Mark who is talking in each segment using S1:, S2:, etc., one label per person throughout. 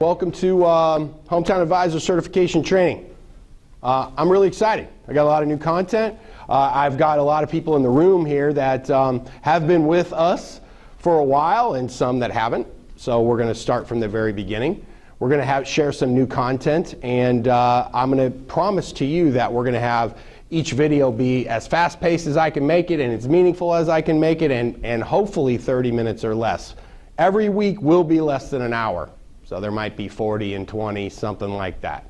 S1: Welcome to Hometown Advisor Certification Training. I'm really excited. I got a lot of new content. I've got a lot of people in the room here that have been with us for a while and some that haven't. So we're going to start from the very beginning. We're going to share some new content, and I'm going to promise to you that we're going to have each video be as fast-paced as I can make it and as meaningful as I can make it, and hopefully 30 minutes or less. Every week will be less than an hour. So there might be 40 and 20, something like that.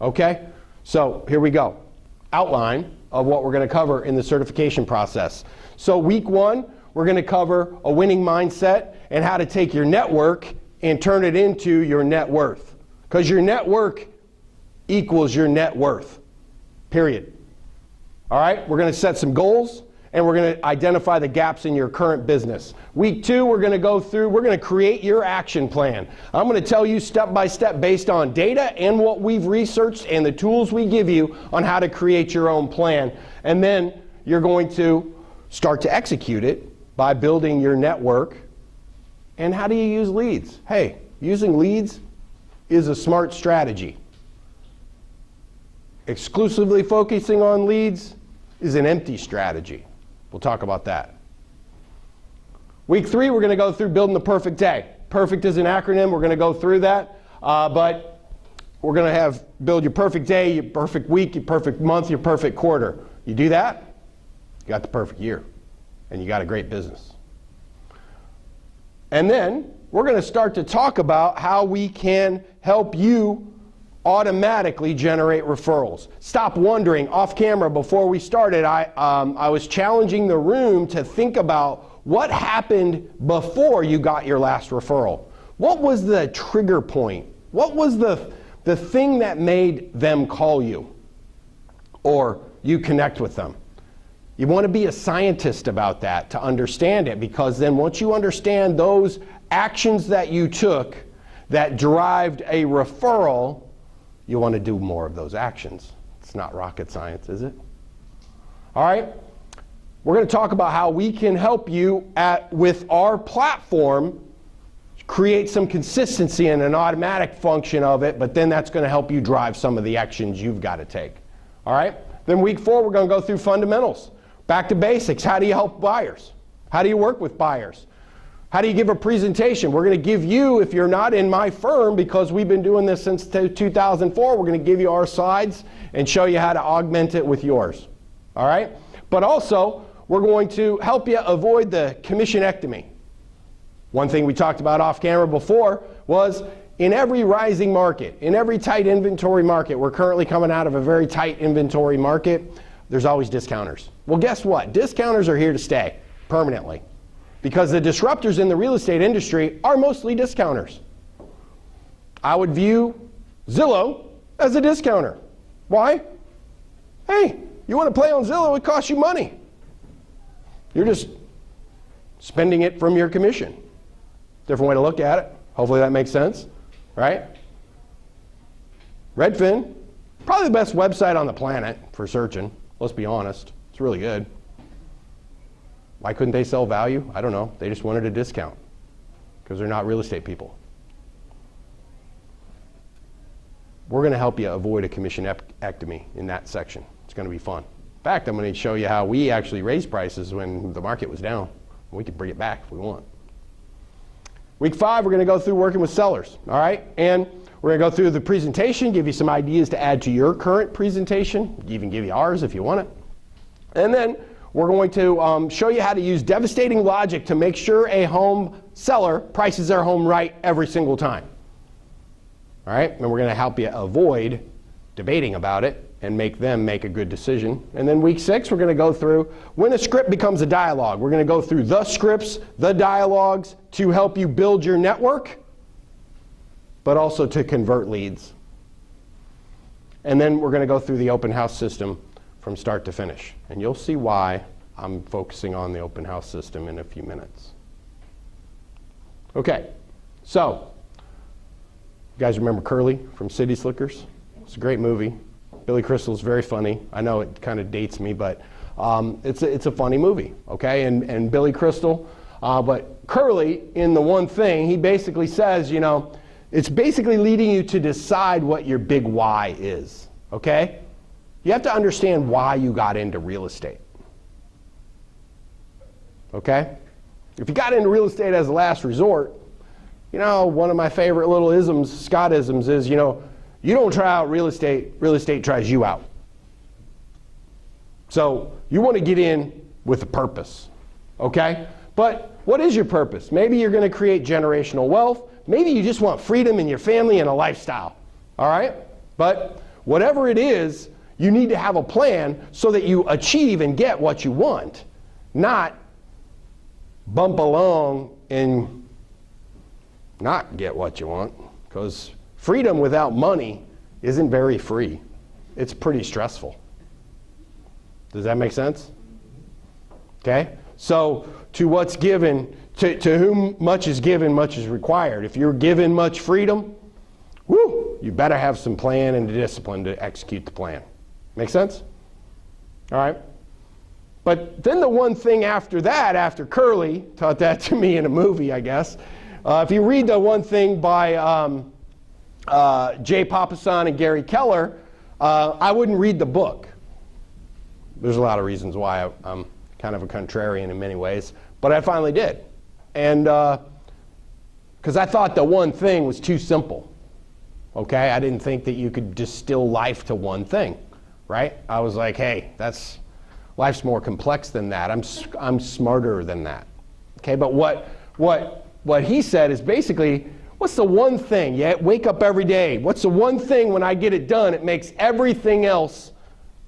S1: Okay? So here we go. Outline of what we're going to cover in the certification process. So week 1, we're going to cover a winning mindset and how to take your network and turn it into your net worth. Because your network equals your net worth. Period. All right? We're going to set some goals, and we're going to identify the gaps in your current business. Week 2, we're going to create your action plan. I'm going to tell you step by step based on data and what we've researched and the tools we give you on how to create your own plan. And then you're going to start to execute it by building your network. And how do you use leads? Hey, using leads is a smart strategy. Exclusively focusing on leads is an empty strategy. We'll talk about that. Week 3, we're going to go through building the perfect day. Perfect is an acronym. We're going to go through that. But we're going to build your perfect day, your perfect week, your perfect month, your perfect quarter. You do that, you got the perfect year. And you got a great business. And then we're going to start to talk about how we can help you automatically generate referrals. Stop wondering. Off camera, before we started, I was challenging the room to think about what happened before you got your last referral. What was the trigger point? What was the thing that made them call you or you connect with them? You want to be a scientist about that to understand it, because then once you understand those actions that you took that derived a referral, you want to do more of those actions. It's not rocket science, is it? All right. We're going to talk about how we can help you with our platform create some consistency and an automatic function of it, but then that's going to help you drive some of the actions you've got to take. All right. Then week 4, we're going to go through fundamentals. Back to basics. How do you help buyers? How do you work with buyers? How do you give a presentation? We're going to give you, if you're not in my firm, because we've been doing this since 2004, we're going to give you our slides and show you how to augment it with yours. All right? But also, we're going to help you avoid the commissionectomy. One thing we talked about off camera before was in every rising market, in every tight inventory market, we're currently coming out of a very tight inventory market, there's always discounters. Well, guess what? Discounters are here to stay permanently, because the disruptors in the real estate industry are mostly discounters. I would view Zillow as a discounter. Why? Hey, you want to play on Zillow, it costs you money. You're just spending it from your commission. Different way to look at it. Hopefully that makes sense, right? Redfin, probably the best website on the planet for searching. Let's be honest. It's really good. Why couldn't they sell value? I don't know. They just wanted a discount because they're not real estate people. We're going to help you avoid a commissionectomy in that section. It's going to be fun. In fact, I'm going to show you how we actually raised prices when the market was down. We can bring it back if we want. Week 5, we're going to go through working with sellers. All right? And we're going to go through the presentation, give you some ideas to add to your current presentation, even give you ours if you want it. And then we're going to show you how to use devastating logic to make sure a home seller prices their home right every single time. All right? And we're going to help you avoid debating about it and make them make a good decision. And then week 6, we're going to go through when a script becomes a dialogue. We're going to go through the scripts, the dialogues to help you build your network, but also to convert leads. And then we're going to go through the open house system from start to finish. And you'll see why I'm focusing on the open house system in a few minutes. Okay, so you guys remember Curly from City Slickers? It's a great movie. Billy Crystal's very funny. I know it kind of dates me, but it's a funny movie, okay? And Billy Crystal, but Curly, in the one thing, he basically says, you know, It's basically leading you to decide what your big why is, okay? You have to understand why you got into real estate, okay? If you got into real estate as a last resort, you know, one of my favorite little isms, Scott-isms, is, you know, you don't try out real estate tries you out. So you want to get in with a purpose, okay? But what is your purpose? Maybe you're going to create generational wealth. Maybe you just want freedom in your family and a lifestyle, all right? But whatever it is, you need to have a plan so that you achieve and get what you want, not bump along and not get what you want, because freedom without money isn't very free. It's pretty stressful. Does that make sense? Okay? So to what's given, to whom much is given, much is required. If you're given much freedom, whoo, you better have some plan and discipline to execute the plan. Make sense? All right? But then the one thing after that, after Curly taught that to me in a movie, I guess, if you read the one thing by Jay Papasan and Gary Keller, I wouldn't read the book. There's a lot of reasons why I'm kind of a contrarian in many ways, but I finally did. And because I thought the one thing was too simple, okay? I didn't think that you could distill life to one thing, right? I was like, hey, life's more complex than that. I'm smarter than that, okay? But what he said is basically, what's the one thing? You wake up every day. What's the one thing when I get it done, it makes everything else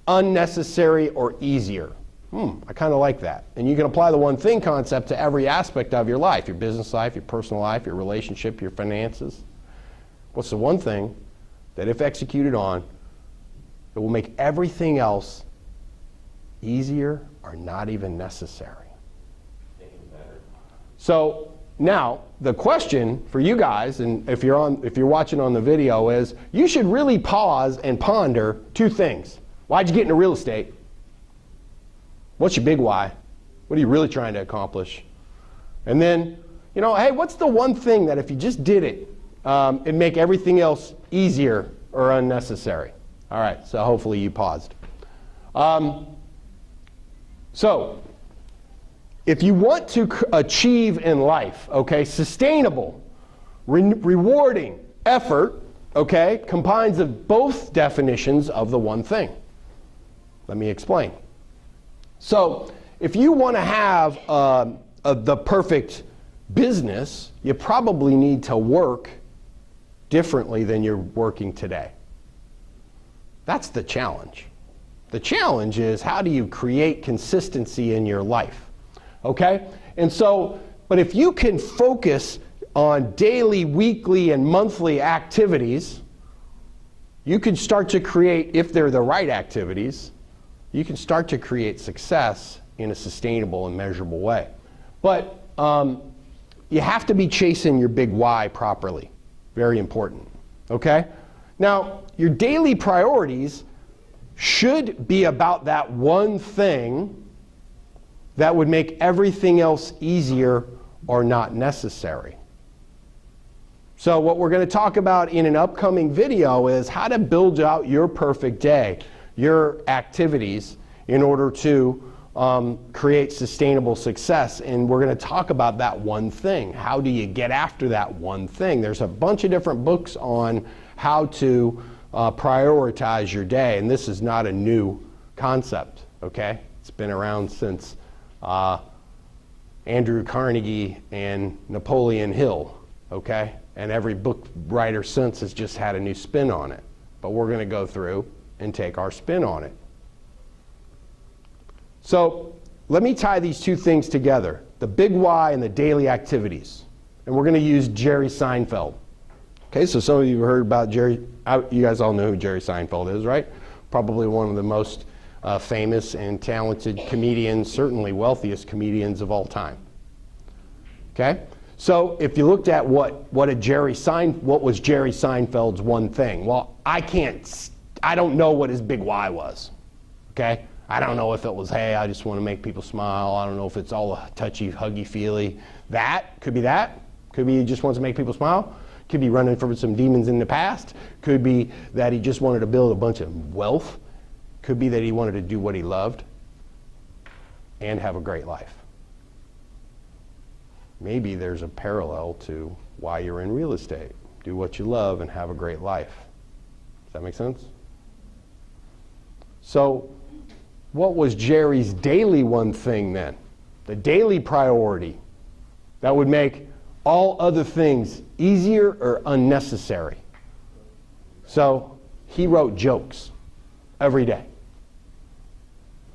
S1: unnecessary or easier? I kind of like that. And you can apply the one thing concept to every aspect of your life, your business life, your personal life, your relationship, your finances. What's the one thing that if executed on, it will make everything else easier or not even necessary? So now the question for you guys, and if you're watching on the video, is you should really pause and ponder two things. Why'd you get into real estate? What's your big why? What are you really trying to accomplish? And then, you know, hey, what's the one thing that if you just did it, it'd make everything else easier or unnecessary? All right, so hopefully you paused. So, if you want to achieve in life, okay, sustainable, rewarding effort, okay, combines of both definitions of the one thing. Let me explain. So, if you want to have the perfect business, you probably need to work differently than you're working today. That's the challenge. The challenge is, how do you create consistency in your life? Okay? And so, but if you can focus on daily, weekly, and monthly activities, you can start to create, if they're the right activities, you can start to create success in a sustainable and measurable way. But you have to be chasing your big why properly. Very important. Okay? Now, your daily priorities should be about that one thing that would make everything else easier or not necessary. So what we're going to talk about in an upcoming video is how to build out your perfect day, your activities, in order to create sustainable success. And we're going to talk about that one thing. How do you get after that one thing? There's a bunch of different books on how to prioritize your day, and this is not a new concept, okay? It's been around since Andrew Carnegie and Napoleon Hill, okay? And every book writer since has just had a new spin on it. But we're going to go through and take our spin on it. So let me tie these two things together, the big why and the daily activities. And we're going to use Jerry Seinfeld. Okay, so some of you have heard about Jerry. You guys all know who Jerry Seinfeld is, right? Probably one of the most famous and talented comedians, certainly wealthiest comedians of all time. Okay? So if you looked at what was Jerry Seinfeld's one thing? Well, I don't know what his big why was. Okay? I don't know if it was, hey, I just want to make people smile. I don't know if it's all touchy, huggy, feely. That could be he just wants to make people smile. Could be running from some demons in the past. Could be that he just wanted to build a bunch of wealth. Could be that he wanted to do what he loved and have a great life. Maybe there's a parallel to why you're in real estate. Do what you love and have a great life. Does that make sense? So, what was Jerry's daily one thing then? The daily priority that would make all other things easier or unnecessary. So he wrote jokes every day.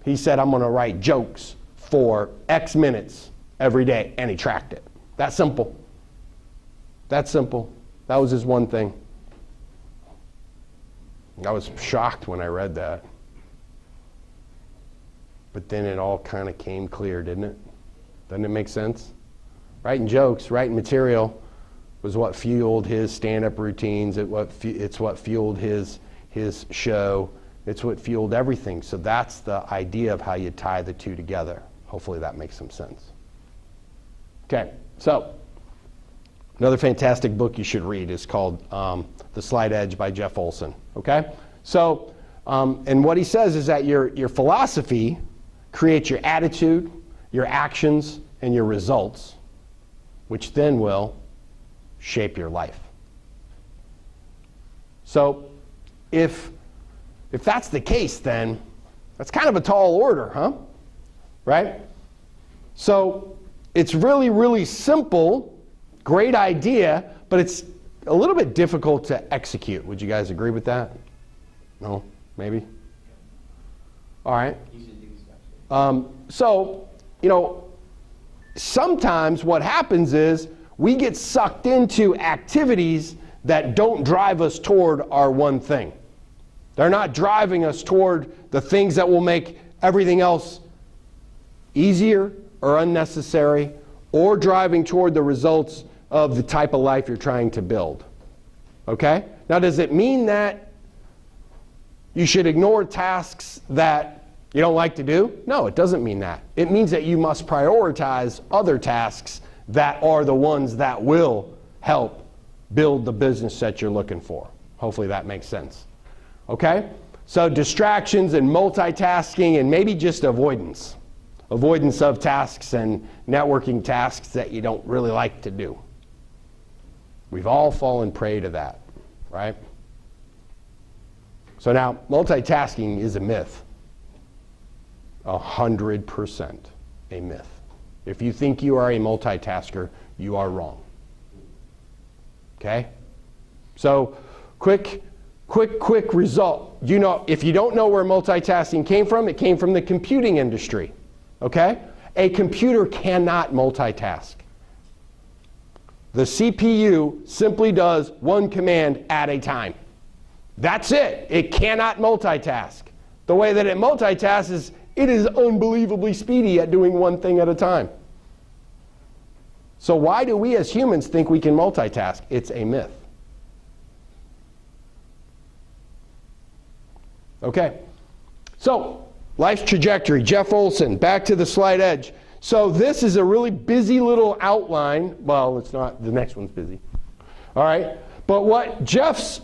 S1: He said, I'm going to write jokes for X minutes every day, and he tracked it. That simple. That simple. That was his one thing. I was shocked when I read that. But then it all kind of came clear, didn't it? Doesn't it make sense? Writing jokes, writing material was what fueled his stand-up routines. It's what fueled his show. It's what fueled everything. So that's the idea of how you tie the two together. Hopefully that makes some sense. Okay, so another fantastic book you should read is called The Slight Edge by Jeff Olson. Okay, so and what he says is that your philosophy creates your attitude, your actions, and your results, which then will shape your life. So if that's the case, then that's kind of a tall order, huh? Right? So it's really, really simple, great idea, but it's a little bit difficult to execute. Would you guys agree with that? No? Maybe? All right. So, sometimes what happens is we get sucked into activities that don't drive us toward our one thing. They're not driving us toward the things that will make everything else easier or unnecessary, or driving toward the results of the type of life you're trying to build. Okay? Now, does it mean that you should ignore tasks that you don't like to do? No, it doesn't mean that. It means that you must prioritize other tasks that are the ones that will help build the business that you're looking for. Hopefully that makes sense. Okay? So distractions and multitasking and maybe just avoidance. Avoidance of tasks and networking tasks that you don't really like to do. We've all fallen prey to that, right? So now, multitasking is a myth. 100% a myth. If you think you are a multitasker, you are wrong. Okay? So, quick result. If you don't know where multitasking came from, it came from the computing industry. Okay? A computer cannot multitask. The CPU simply does one command at a time. That's it. It cannot multitask. The way that it multitasks is it is unbelievably speedy at doing one thing at a time. So why do we as humans think we can multitask? It's a myth. Okay. So, life's trajectory, Jeff Olson, back to the slight edge. So this is a really busy little outline. Well, it's not, the next one's busy. All right. But what Jeff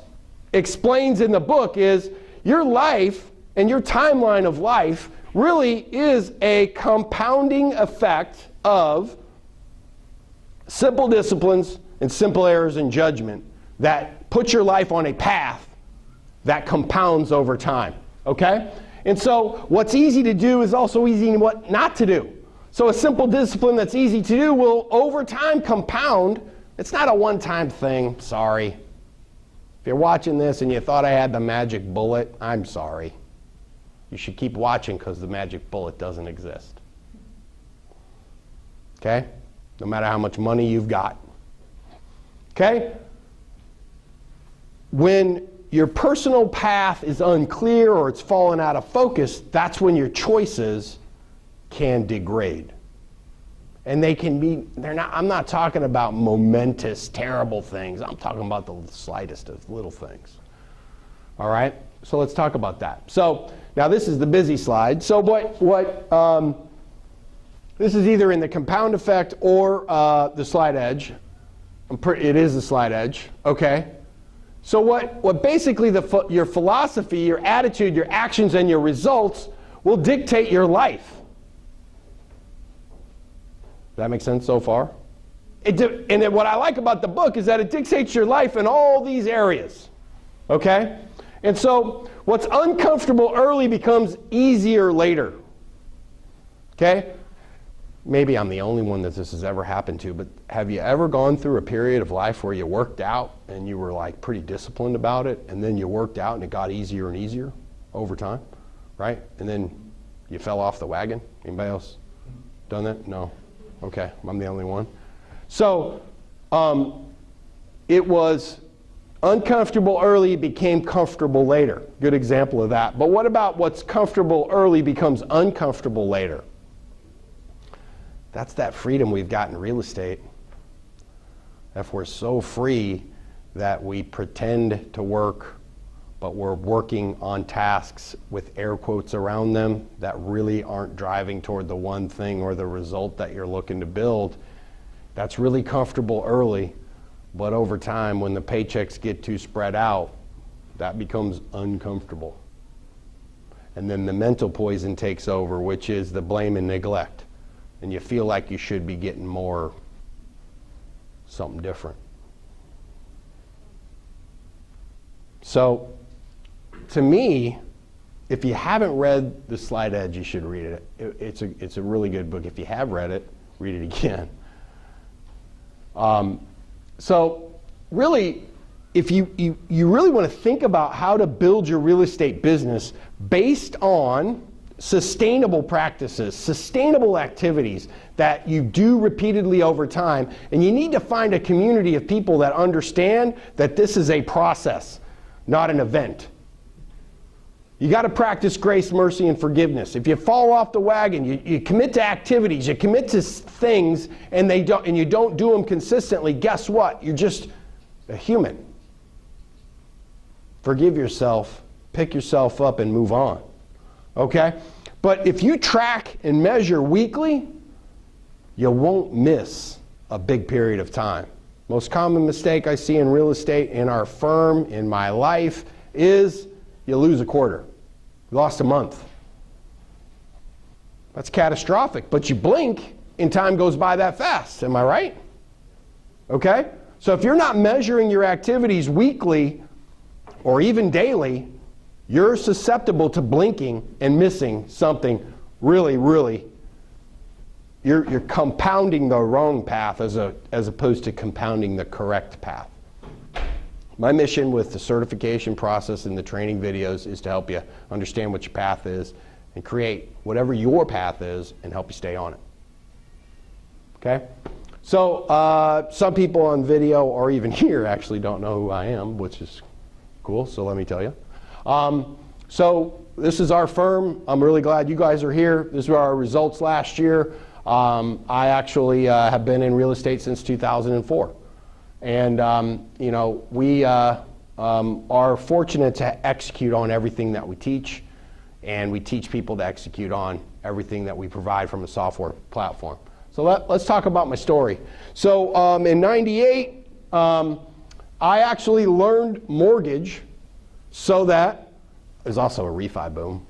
S1: explains in the book is your life and your timeline of life really is a compounding effect of simple disciplines and simple errors in judgment that put your life on a path that compounds over time. Okay? And so what's easy to do is also easy what not to do. So a simple discipline that's easy to do will over time compound. It's not a one-time thing, sorry. If you're watching this and you thought I had the magic bullet, I'm sorry. You should keep watching because the magic bullet doesn't exist. Okay? No matter how much money you've got. Okay? When your personal path is unclear or it's fallen out of focus, that's when your choices can degrade. And they can be, I'm not talking about momentous, terrible things. I'm talking about the slightest of little things. All right? So let's talk about that. So now this is the busy slide. So this is either in the compound effect or the slight edge. It is the slight edge, okay? So what basically your philosophy, your attitude, your actions, and your results will dictate your life. Does that make sense so far? What I like about the book is that it dictates your life in all these areas, okay? And so what's uncomfortable early becomes easier later, okay? Maybe I'm the only one that this has ever happened to, but have you ever gone through a period of life where you worked out and you were like pretty disciplined about it, and then you worked out and it got easier and easier over time, right? And then you fell off the wagon? Anybody else done that? No? Okay, I'm the only one. So it was uncomfortable early, became comfortable later. Good example of that. But what about what's comfortable early becomes uncomfortable later? That's that freedom we've got in real estate. If we're so free that we pretend to work, but we're working on tasks with air quotes around them that really aren't driving toward the one thing or the result that you're looking to build, that's really comfortable early, but over time, when the paychecks get too spread out, that becomes uncomfortable. And then the mental poison takes over, which is the blame and neglect. And you feel like you should be getting more, something different. So, to me, if you haven't read The Slight Edge, you should read it. It's a really good book. If you have read it, read it again. So, really, if you really want to think about how to build your real estate business based on sustainable practices, sustainable activities that you do repeatedly over time, and you need to find a community of people that understand that this is a process, not an event. You got to practice grace, mercy, and forgiveness. If you fall off the wagon, you commit to activities, you commit to things, and you don't do them consistently, guess what? You're just a human. Forgive yourself, pick yourself up, and move on. Okay? But if you track and measure weekly, you won't miss a big period of time. Most common mistake I see in real estate, in our firm, in my life, is you lose a quarter. You lost a month. That's catastrophic, but you blink and time goes by that fast. Am I right? Okay? So if you're not measuring your activities weekly or even daily, you're susceptible to blinking and missing something really, really. You're compounding the wrong path as opposed to compounding the correct path. My mission with the certification process and the training videos is to help you understand what your path is and create whatever your path is and help you stay on it. Okay? So some people on video or even here actually don't know who I am, which is cool, so let me tell you. So this is our firm. I'm really glad you guys are here. These were our results last year. I actually have been in real estate since 2004. And you know, we are fortunate to execute on everything that we teach, and we teach people to execute on everything that we provide from a software platform. So let's talk about my story. So in '98, I actually learned mortgage so that there's also a refi boom.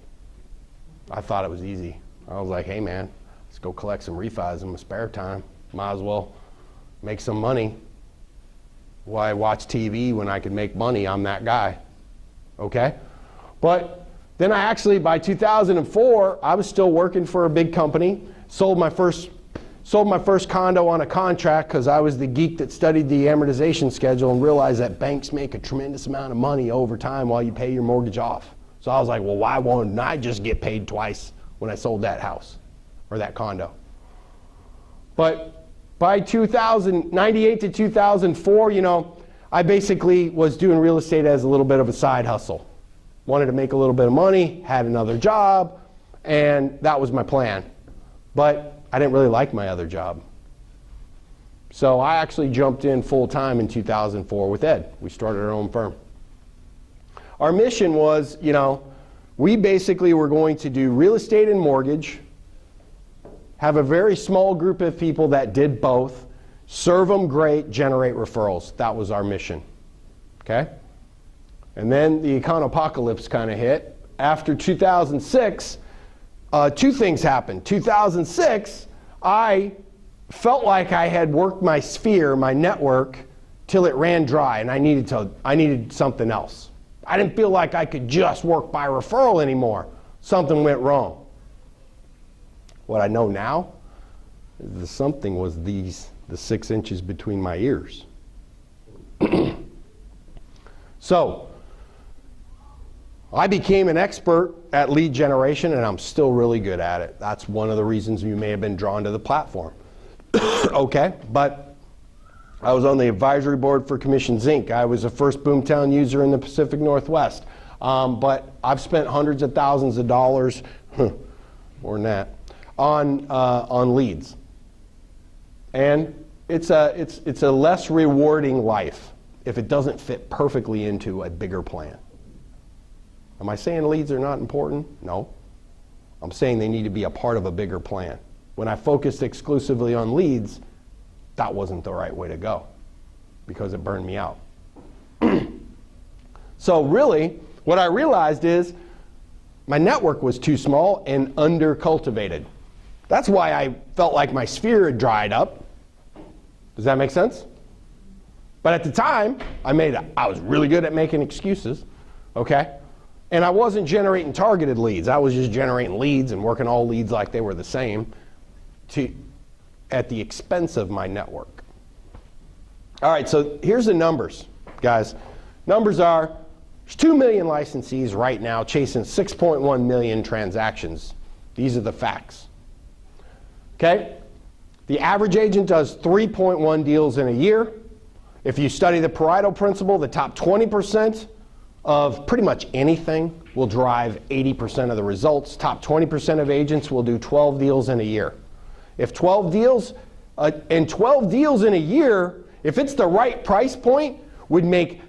S1: I thought it was easy. I was like, hey man, let's go collect some refis in my spare time. Might as well make some money. Why watch TV when I can make money? I'm that guy. Okay? But then I actually, by 2004, I was still working for a big company. Sold my first condo on a contract because I was the geek that studied the amortization schedule and realized that banks make a tremendous amount of money over time while you pay your mortgage off. So I was like, well, why won't I just get paid twice when I sold that house or that condo? But by 1998 to 2004, you know, I basically was doing real estate as a little bit of a side hustle. Wanted to make a little bit of money, had another job, and that was my plan. But I didn't really like my other job. So I actually jumped in full time in 2004 with Ed. We started our own firm. Our mission was, you know, we basically were going to do real estate and mortgage, have a very small group of people that did both, serve them great, generate referrals. That was our mission. Okay? And then the econopocalypse kind of hit. After 2006, two things happened. 2006, I felt like I had worked my sphere, my network, till it ran dry, and I needed something else. I didn't feel like I could just work by referral anymore. Something went wrong. What I know now is the something was the 6 inches between my ears. So, I became an expert at lead generation, and I'm still really good at it. That's one of the reasons you may have been drawn to the platform. Okay, but I was on the advisory board for Commissions Inc. I was the first Boomtown user in the Pacific Northwest. But I've spent hundreds of thousands of dollars, more than that, on leads. And it's a less rewarding life if it doesn't fit perfectly into a bigger plan. Am I saying leads are not important? No. I'm saying they need to be a part of a bigger plan. When I focused exclusively on leads, that wasn't the right way to go because it burned me out. So really, what I realized is my network was too small and under-cultivated. That's why I felt like my sphere had dried up. Does that make sense? But at the time, I was really good at making excuses, okay? And I wasn't generating targeted leads. I was just generating leads and working all leads like they were the same at the expense of my network. All right, so here's the numbers, guys. Numbers are, there's 2 million licensees right now chasing 6.1 million transactions. These are the facts. Okay? The average agent does 3.1 deals in a year. If you study the Pareto principle, the top 20% of pretty much anything will drive 80% of the results. Top 20% of agents will do 12 deals in a year. If 12 deals, and 12 deals in a year, if it's the right price point, would make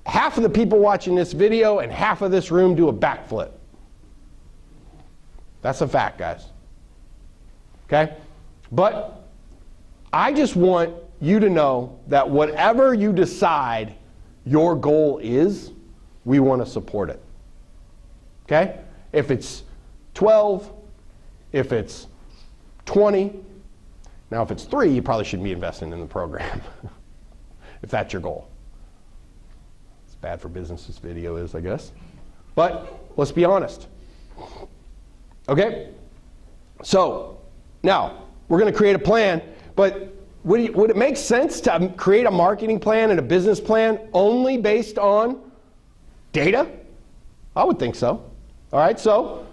S1: half of the people watching this video and half of this room do a backflip. That's a fact, guys. Okay? But I just want you to know that whatever you decide your goal is, we want to support it. Okay? If it's 12, if it's 20, now if it's 3, you probably shouldn't be investing in the program, if that's your goal. It's bad for business, this video is, I guess. But let's be honest. Okay? So, now, we're going to create a plan, but would it make sense to create a marketing plan and a business plan only based on data? I would think so. All right, so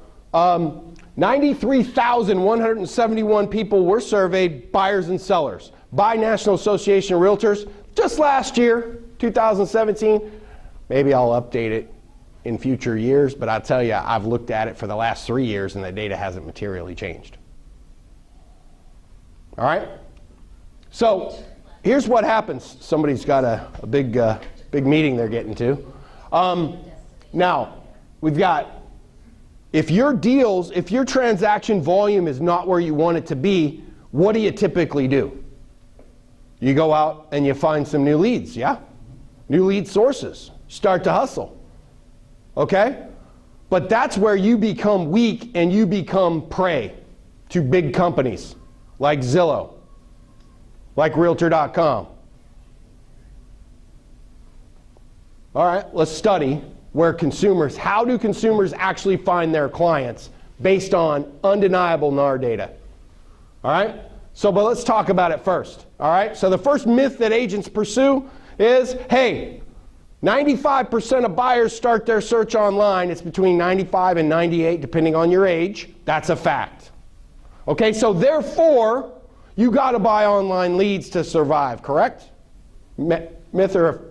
S1: 93,171 people were surveyed, buyers and sellers, by National Association of Realtors just last year, 2017. Maybe I'll update it in future years, but I'll tell you, I've looked at it for the last 3 years and the data hasn't materially changed. All right? So here's what happens. Somebody's got a big meeting they're getting to. Now, we've got, if your transaction volume is not where you want it to be, what do you typically do? You go out and you find some new leads, yeah? New lead sources. Start to hustle. Okay? But that's where you become weak and you become prey to big companies like Zillow, like Realtor.com. All right, let's study how do consumers actually find their clients based on undeniable NAR data. All right, but let's talk about it first. All right, so the first myth that agents pursue is, hey, 95% of buyers start their search online. It's between 95 and 98, depending on your age. That's a fact. Okay, so therefore, you got to buy online leads to survive, correct? Myth or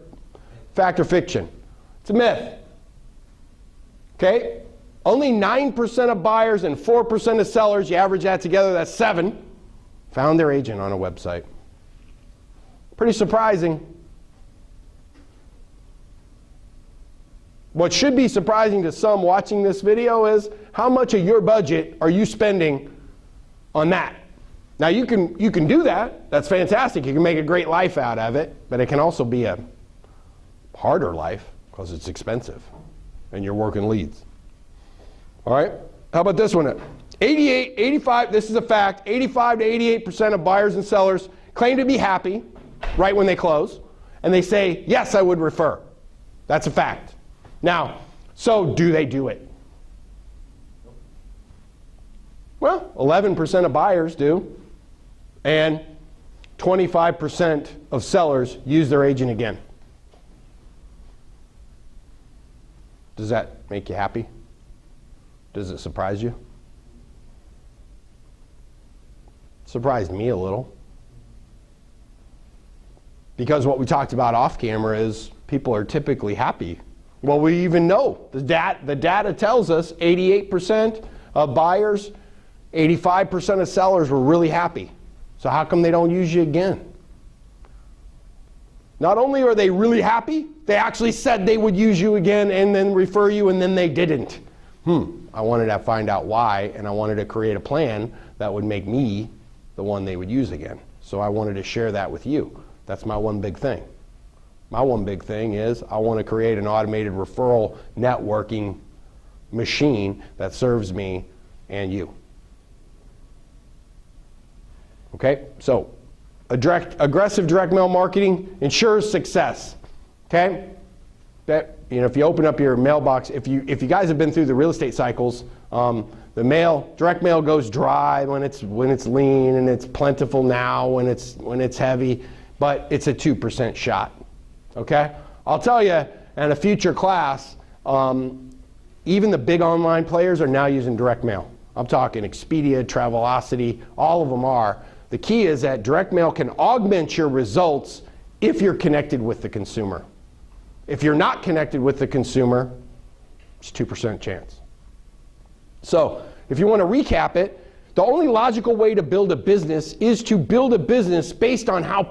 S1: fact or fiction? It's a myth. Okay? Only 9% of buyers and 4% of sellers, you average that together, that's 7, found their agent on a website. Pretty surprising. What should be surprising to some watching this video is how much of your budget are you spending on that? Now you can do that. That's fantastic. You can make a great life out of it, but it can also be a harder life because it's expensive and you're working leads. All right? How about this one? 85, this is a fact, 85 to 88% of buyers and sellers claim to be happy right when they close, and they say, yes, I would refer. That's a fact. Now, so do they do it? Well, 11% of buyers do, and 25% of sellers use their agent again. Does that make you happy? Does it surprise you? Surprised me a little. Because what we talked about off camera is people are typically happy. Well, we even know. The data tells us 88% of buyers, 85% of sellers were really happy. So how come they don't use you again? Not only are they really happy, they actually said they would use you again and then refer you, and then they didn't. I wanted to find out why, and I wanted to create a plan that would make me the one they would use again. So I wanted to share that with you. That's my one big thing. My one big thing is I want to create an automated referral networking machine that serves me and you. Okay, so aggressive direct mail marketing ensures success. Okay, that, if you open up your mailbox, if you guys have been through the real estate cycles, the direct mail goes dry when it's lean, and it's plentiful now when it's heavy, but it's a 2% shot. Okay, I'll tell you in a future class, even the big online players are now using direct mail. I'm talking Expedia, Travelocity, all of them are. The key is that direct mail can augment your results if you're connected with the consumer. If you're not connected with the consumer, it's 2% chance. So if you want to recap it, the only logical way to build a business is to build a business based on how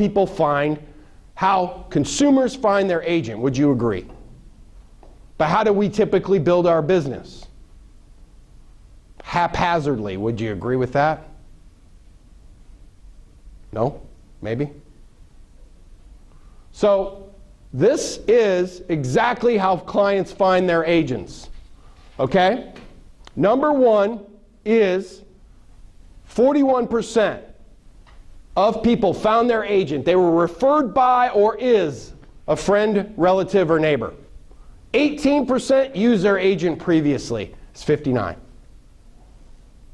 S1: consumers find their agent. Would you agree? But how do we typically build our business? Haphazardly. Would you agree with that? No? Maybe? So this is exactly how clients find their agents. Okay? Number one is 41% of people found their agent. They were referred by or is a friend, relative, or neighbor. 18% used their agent previously. It's 59.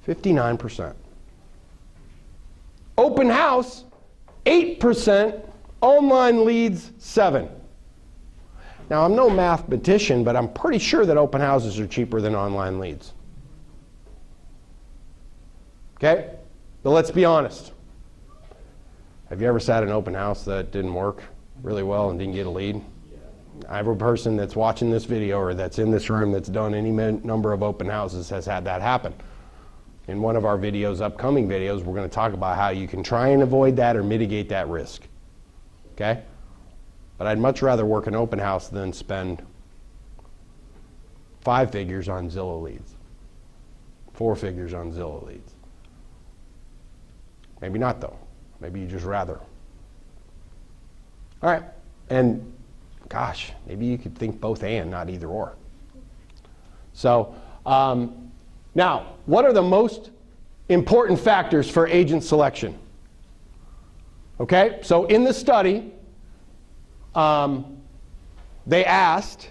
S1: 59%. Open house, 8%. Online leads, 7%. Now, I'm no mathematician, but I'm pretty sure that open houses are cheaper than online leads. Okay? But let's be honest. Have you ever sat in an open house that didn't work really well and didn't get a lead? Yeah. Every person that's watching this video or that's in this room that's done any number of open houses has had that happen. In one of our videos, upcoming videos, we're going to talk about how you can try and avoid that or mitigate that risk. Okay? But I'd much rather work an open house than spend 5 figures on Zillow leads, 4 figures on Zillow leads. Maybe not, though. Maybe you just rather. All right. And gosh, maybe you could think both and, not either or. So now, what are the most important factors for agent selection? Okay, so in the study, they asked,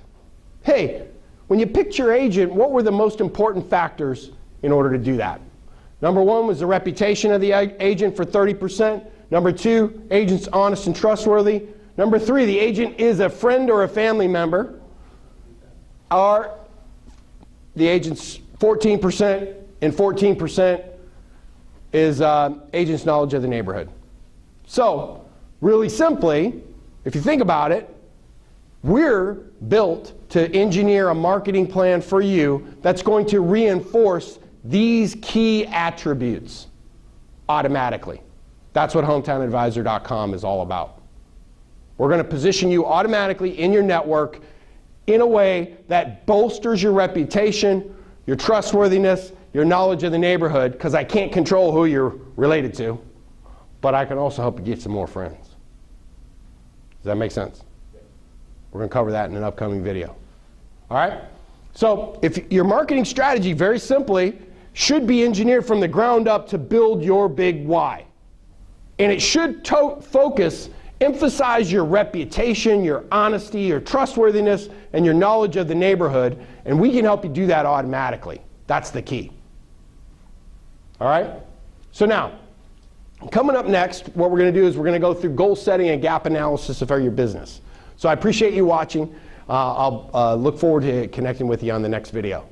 S1: hey, when you picked your agent, what were the most important factors in order to do that? Number 1 was the reputation of the agent for 30%. Number 2, agent's honest and trustworthy. Number 3, the agent is a friend or a family member. Or the agent's 14%, and 14% is agent's knowledge of the neighborhood. So, really simply, if you think about it, we're built to engineer a marketing plan for you that's going to reinforce these key attributes automatically. That's what HometownAdvisor.com is all about. We're going to position you automatically in your network in a way that bolsters your reputation, your trustworthiness, your knowledge of the neighborhood, because I can't control who you're related to. but I can also help you get some more friends. Does that make sense? We're going to cover that in an upcoming video. All right? So if your marketing strategy, very simply, should be engineered from the ground up to build your big why. And it should emphasize your reputation, your honesty, your trustworthiness, and your knowledge of the neighborhood, and we can help you do that automatically. That's the key. All right? So now, coming up next, what we're going to do is we're going to go through goal setting and gap analysis of your business. So I appreciate you watching. I'll look forward to connecting with you on the next video.